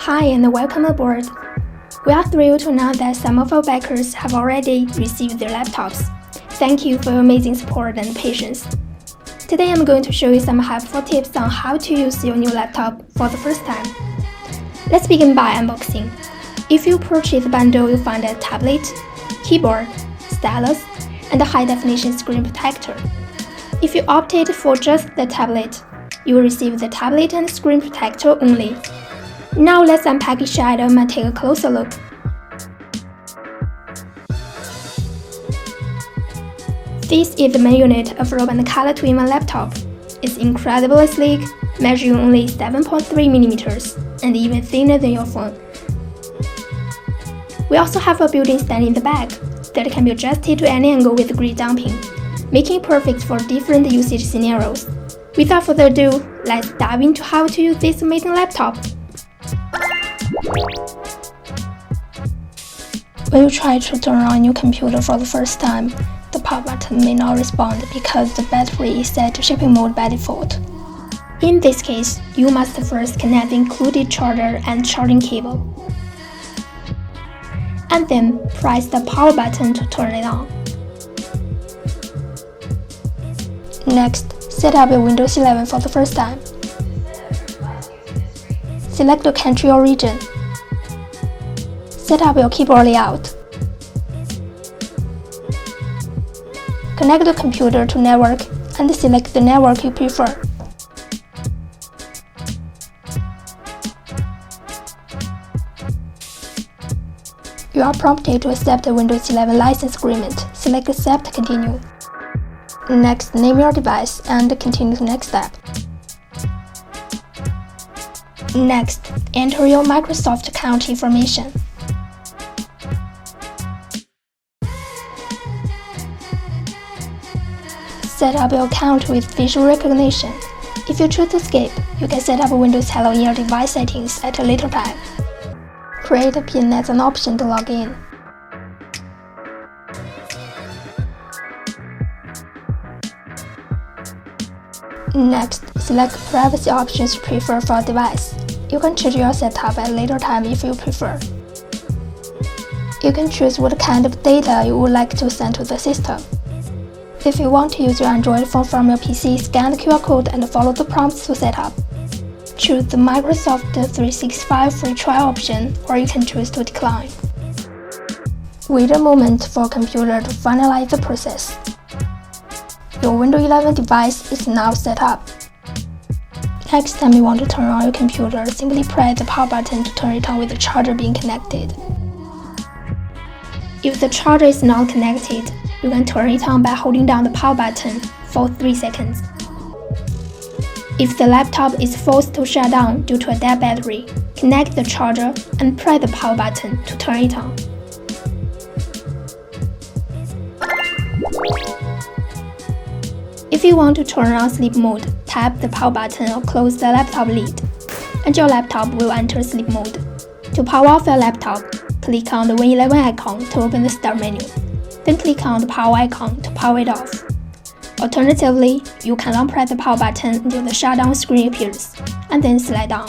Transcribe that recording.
Hi and welcome aboard. We are thrilled to announce that some of our backers have already received their laptops. Thank you for your amazing support and patience. Today I'm going to show you some helpful tips on how to use your new laptop for the first time. Let's begin by unboxing. If you purchase the bundle, you'll find a tablet, keyboard, stylus, and a high-definition screen protector. If you opted for just the tablet, you will receive the tablet and screen protector only. Now let's unpack each item and take a closer look. This is the main unit of Robo Kala 2-in-1 laptop. It's incredibly sleek, measuring only 7.3mm and even thinner than your phone. We also have a built-in stand in the back that can be adjusted to any angle with grid dumping, making it perfect for different usage scenarios. Without further ado, let's dive into how to use this amazing laptop. When you try to turn on your computer for the first time, the power button may not respond because the battery is set to shipping mode by default. In this case, you must first connect the included charger and charging cable, and then press the power button to turn it on. Next, set up your Windows 11 for the first time. Select the country or region. Set up your keyboard layout. Connect the computer to network and select the network you prefer. You are prompted to accept the Windows 11 license agreement. Select Accept Continue. Next, name your device and continue to next step. Next, enter your Microsoft account information. Set up your account with facial recognition. If you choose to skip, you can set up Windows Hello in your device settings at a later time. Create a PIN as an option to log in. Next, select privacy options you prefer for a device. You can change your setup at a later time if you prefer. You can choose what kind of data you would like to send to the system. If you want to use your Android phone from your PC, scan the QR code and follow the prompts to set up. Choose the Microsoft 365 free trial option, or you can choose to decline. Wait a moment for a computer to finalize the process. Your Windows 11 device is now set up. Next time you want to turn on your computer, simply press the power button to turn it on with the charger being connected. If the charger is not connected, you can turn it on by holding down the power button for 3 seconds. If the laptop is forced to shut down due to a dead battery, connect the charger and press the power button to turn it on. If you want to turn on sleep mode, tap the power button or close the laptop lid, and your laptop will enter sleep mode. To power off your laptop, click on the Win 11 icon to open the Start menu. Then click on the power icon to power it off. Alternatively, you can long press the power button until the shutdown screen appears, and then slide down.